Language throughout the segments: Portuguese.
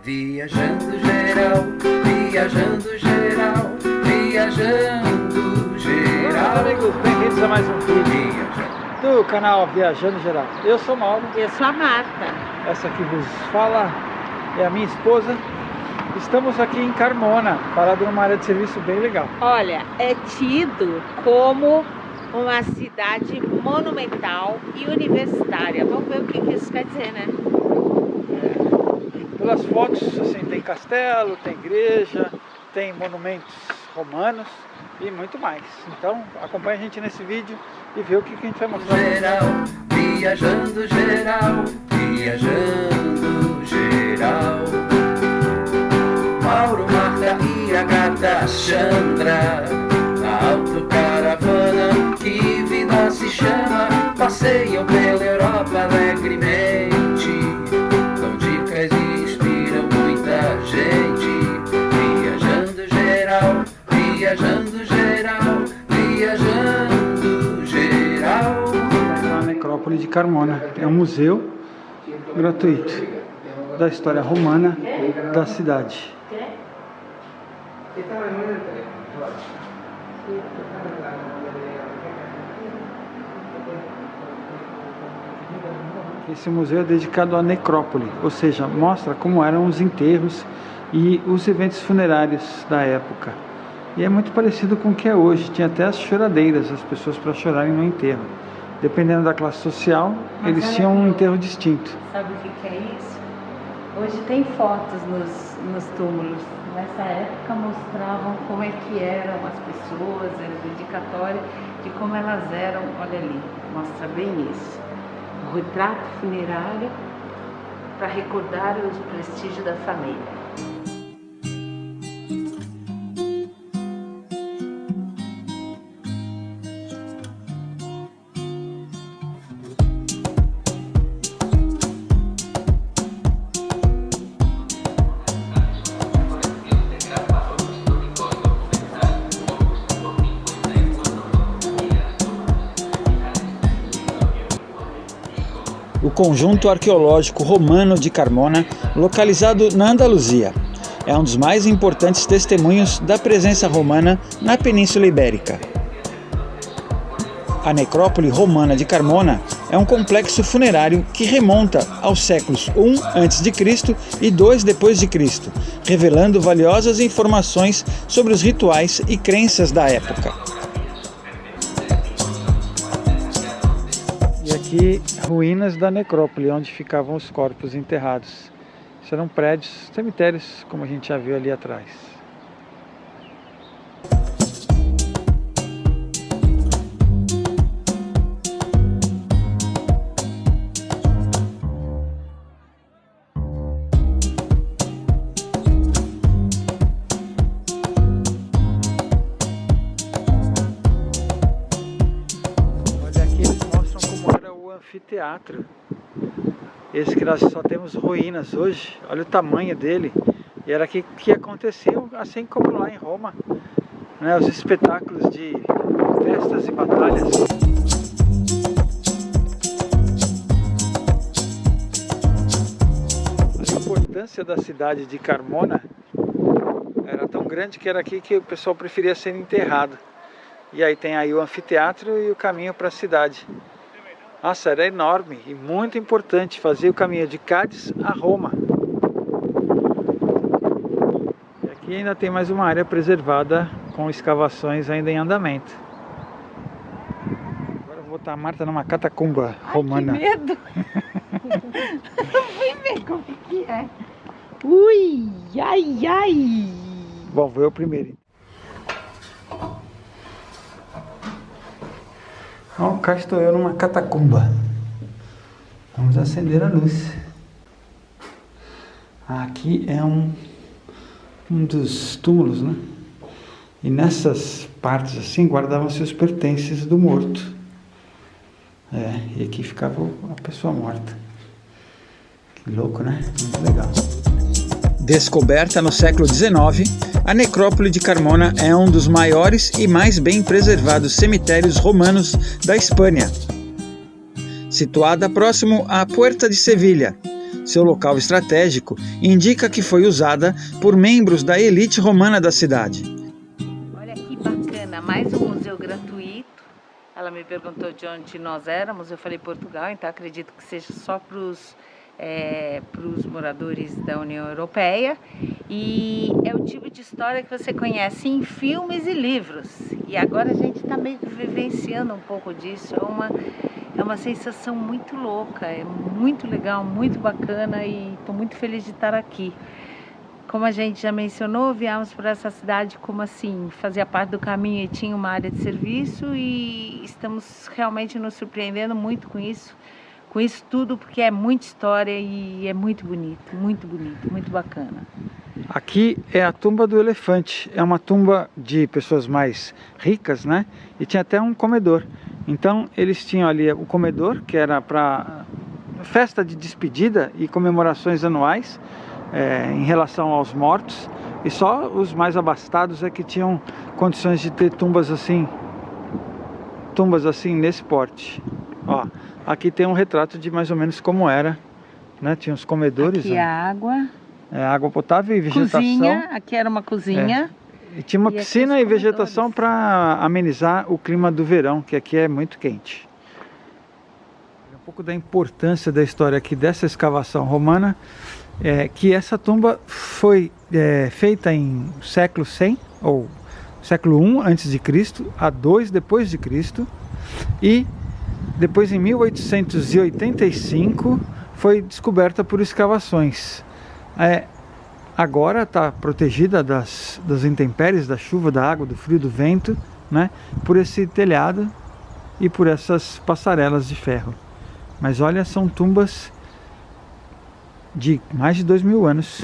Viajando geral, viajando geral, viajando geral. Olá, amigos, bem-vindos a mais um vídeo do canal Viajando Geral. Eu sou Mauro. Eu sou a Marta. Essa que vos fala é a minha esposa. Estamos aqui em Carmona, parado numa área de serviço bem legal. Olha, é tido como uma cidade monumental e universitária. Vamos ver o que isso quer dizer, né? Pelas fotos, assim, tem castelo, tem igreja, tem monumentos romanos e muito mais. Então, acompanha a gente nesse vídeo e vê o que a gente vai mostrar. Geral, viajando geral, viajando geral. Mauro, Marta e a gata Chandra, na autocaravana, que vida se chama, passeiam pela Europa alegremente, dão dicas e inspiram muita gente. Viajando geral, viajando geral, viajando geral. Na necrópole de Carmona, é um museu gratuito da história romana da cidade. Esse museu é dedicado à necrópole, ou seja, mostra como eram os enterros e os eventos funerários da época. E é muito parecido com o que é hoje, tinha até as choradeiras, as pessoas para chorarem no enterro. Dependendo da classe social, eles tinham um enterro distinto. Sabe o que é isso? Hoje tem fotos nos túmulos. Nessa época mostravam como é que eram as pessoas, era dedicatória de como elas eram. Olha ali, mostra bem isso. O retrato funerário para recordar o prestígio da família. O conjunto arqueológico romano de Carmona, localizado na Andaluzia, é um dos mais importantes testemunhos da presença romana na Península Ibérica. A necrópole romana de Carmona é um complexo funerário que remonta aos séculos I a.C. e II d.C., revelando valiosas informações sobre os rituais e crenças da época. E aqui, ruínas da necrópole, onde ficavam os corpos enterrados. Isso eram prédios, cemitérios, como a gente já viu ali atrás. Anfiteatro, esse que nós só temos ruínas hoje. Olha o tamanho dele. E era aqui que aconteciam, assim como lá em Roma, né, os espetáculos de festas e batalhas. A importância da cidade de Carmona era tão grande que era aqui que o pessoal preferia ser enterrado. E aí tem aí o anfiteatro e o caminho para a cidade. Nossa, era enorme e muito importante, fazia o caminho de Cádiz a Roma. E aqui ainda tem mais uma área preservada com escavações ainda em andamento. Agora eu vou botar a Marta numa catacumba romana. Que medo! Vem ver como que é. Ui, ai, ai! Bom, vou eu primeiro. Ó, cá estou eu numa catacumba. Vamos acender a luz. Aqui é um dos túmulos, né? E nessas partes assim guardavam-se os pertences do morto. E aqui ficava a pessoa morta. Que louco, né? Muito legal. Descoberta no século XIX, a necrópole de Carmona é um dos maiores e mais bem preservados cemitérios romanos da Espanha. Situada próximo à Puerta de Sevilha, seu local estratégico indica que foi usada por membros da elite romana da cidade. Olha que bacana, mais um museu gratuito. Ela me perguntou de onde nós éramos, eu falei Portugal, então acredito que seja só para os moradores da União Europeia. E é o tipo de história que você conhece em filmes e livros. E agora a gente está meio que vivenciando um pouco disso. É uma sensação muito louca, é muito legal, muito bacana e estou muito feliz de estar aqui. Como a gente já mencionou, viemos para essa cidade como assim, fazia parte do caminho e tinha uma área de serviço e estamos realmente nos surpreendendo muito com isso tudo, porque é muita história e é muito bonito, muito bacana. Aqui é a tumba do elefante, é uma tumba de pessoas mais ricas, né? E tinha até um comedor. Então eles tinham ali o comedor, que era para festa de despedida e comemorações anuais, em relação aos mortos, e só os mais abastados é que tinham condições de ter tumbas assim nesse porte. Ó, aqui tem um retrato de mais ou menos como era, né? Tinha os comedores. Aqui a água. Água potável e vegetação. Cozinha, aqui era uma cozinha. E tinha uma piscina e vegetação para amenizar o clima do verão, que aqui é muito quente. Um pouco da importância da história aqui dessa escavação romana. Que essa tumba foi feita em século 100 ou século 1 antes de Cristo, a 2 depois de Cristo, e depois em 1885 foi descoberta por escavações. Agora está protegida das intempéries, da chuva, da água, do frio, do vento, né, por esse telhado e por essas passarelas de ferro. Mas olha, são tumbas de mais de 2000 anos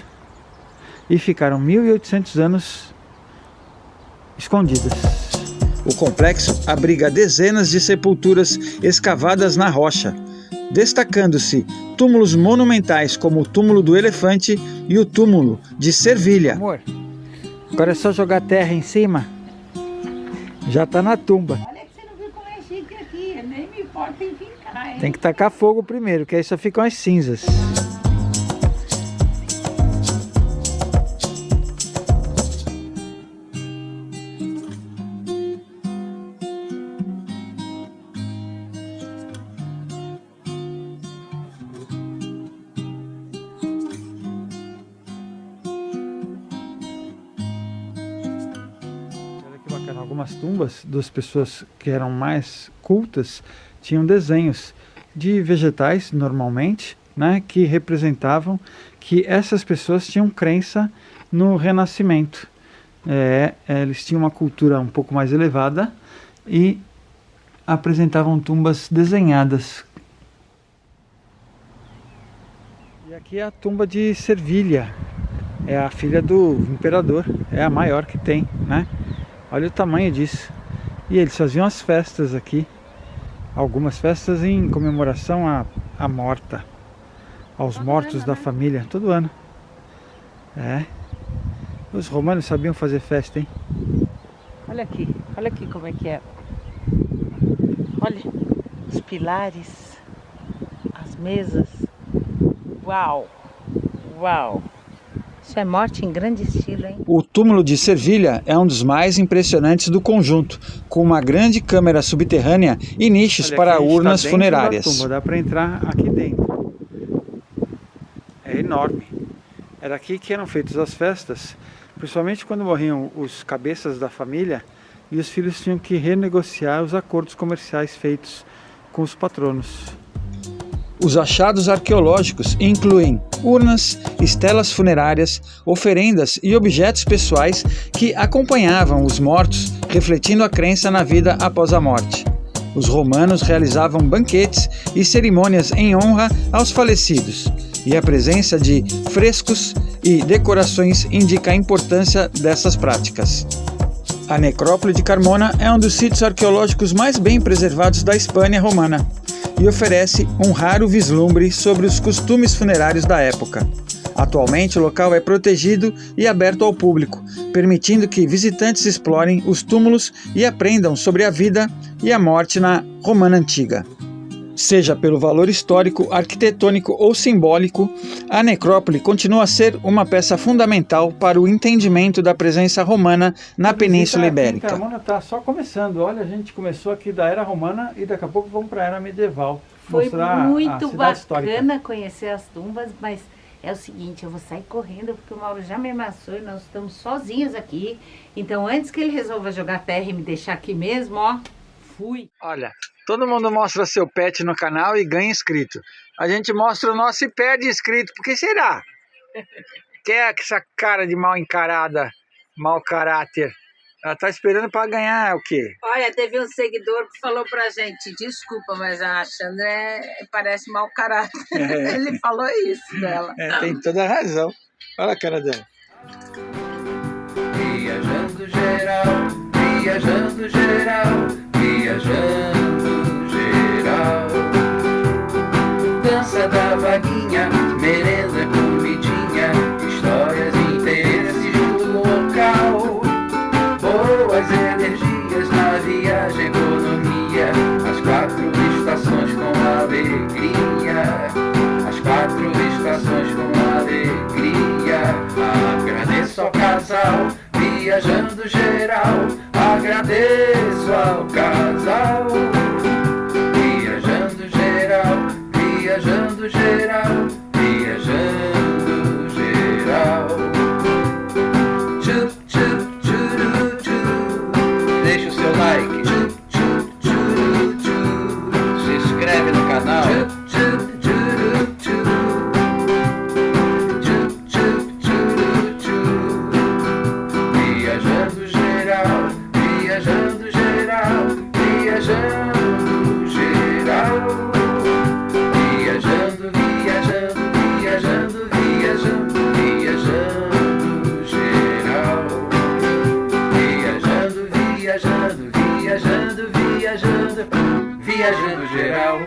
e ficaram 1800 anos escondidas. O complexo abriga dezenas de sepulturas escavadas na rocha, destacando-se túmulos monumentais como o túmulo do elefante e o túmulo de Servilha. Amor, agora é só jogar terra em cima, já está na tumba. Olha que você não viu como é chique aqui, nem me importa em ficar, hein? Tem que tacar fogo primeiro, que aí só ficam as cinzas. Algumas tumbas das pessoas que eram mais cultas tinham desenhos de vegetais, normalmente, né, que representavam que essas pessoas tinham crença no renascimento. Eles tinham uma cultura um pouco mais elevada e apresentavam tumbas desenhadas. E aqui é a tumba de Servilha, é a filha do imperador, é a maior que tem, né? Olha o tamanho disso. E eles faziam as festas aqui, algumas festas em comemoração à morta, aos todo mortos ano, da família, todo ano. Os romanos sabiam fazer festa, hein? Olha aqui como é que é. Olha, os pilares, as mesas. Uau, uau. Isso é morte em grande estilo, hein? O túmulo de Servilha é um dos mais impressionantes do conjunto, com uma grande câmara subterrânea e nichos para urnas funerárias. Tumba, dá para entrar aqui dentro. É enorme. Era aqui que eram feitas as festas, principalmente quando morriam os cabeças da família e os filhos tinham que renegociar os acordos comerciais feitos com os patronos. Os achados arqueológicos incluem urnas, estelas funerárias, oferendas e objetos pessoais que acompanhavam os mortos, refletindo a crença na vida após a morte. Os romanos realizavam banquetes e cerimônias em honra aos falecidos, e a presença de frescos e decorações indica a importância dessas práticas. A necrópole de Carmona é um dos sítios arqueológicos mais bem preservados da Hispânia romana e oferece um raro vislumbre sobre os costumes funerários da época. Atualmente o local é protegido e aberto ao público, permitindo que visitantes explorem os túmulos e aprendam sobre a vida e a morte na Romana Antiga. Seja pelo valor histórico, arquitetônico ou simbólico, a necrópole continua a ser uma peça fundamental para o entendimento da presença romana na Península Ibérica. Carmona está só começando. Olha, a gente começou aqui da Era Romana e daqui a pouco vamos para a Era Medieval. Foi muito bacana histórica. Conhecer as tumbas, mas é o seguinte, eu vou sair correndo porque o Mauro já me amassou e nós estamos sozinhos aqui. Então, antes que ele resolva jogar terra e me deixar aqui mesmo, ó, fui. Olha, todo mundo mostra seu pet no canal e ganha inscrito. A gente mostra o nosso e perde inscrito. Por que será? Que é essa cara de mal encarada, mau caráter? Ela tá esperando para ganhar o quê? Olha, teve um seguidor que falou pra gente, desculpa, mas a Xandra parece mau caráter. Ele falou isso dela. Tem toda a razão. Olha a cara dela. Viajando geral, viajando geral, viajando geral. Dança da vaguinha, merenda, comidinha, histórias e interesses do local. Boas energias na viagem, economia, as 4 estações com alegria, as 4 estações com alegria. Agradeço ao casal, viajando geral, agradeço ao casal. Viajando geral, viajando geral, viajando geral. Tchup, tchup, tchuru, tchu. Deixa o seu like, tchup, tchup, tchuru, tchu. Se inscreve no canal, tchup, tchup, tchuru, tchu. Tchup, tchup, tchuru, tchu. Viajando geral, viajando geral, viajando geral. Viajando, viajando, viajando, viajando, viajando geral. Viajando, viajando, viajando, viajando, viajando geral.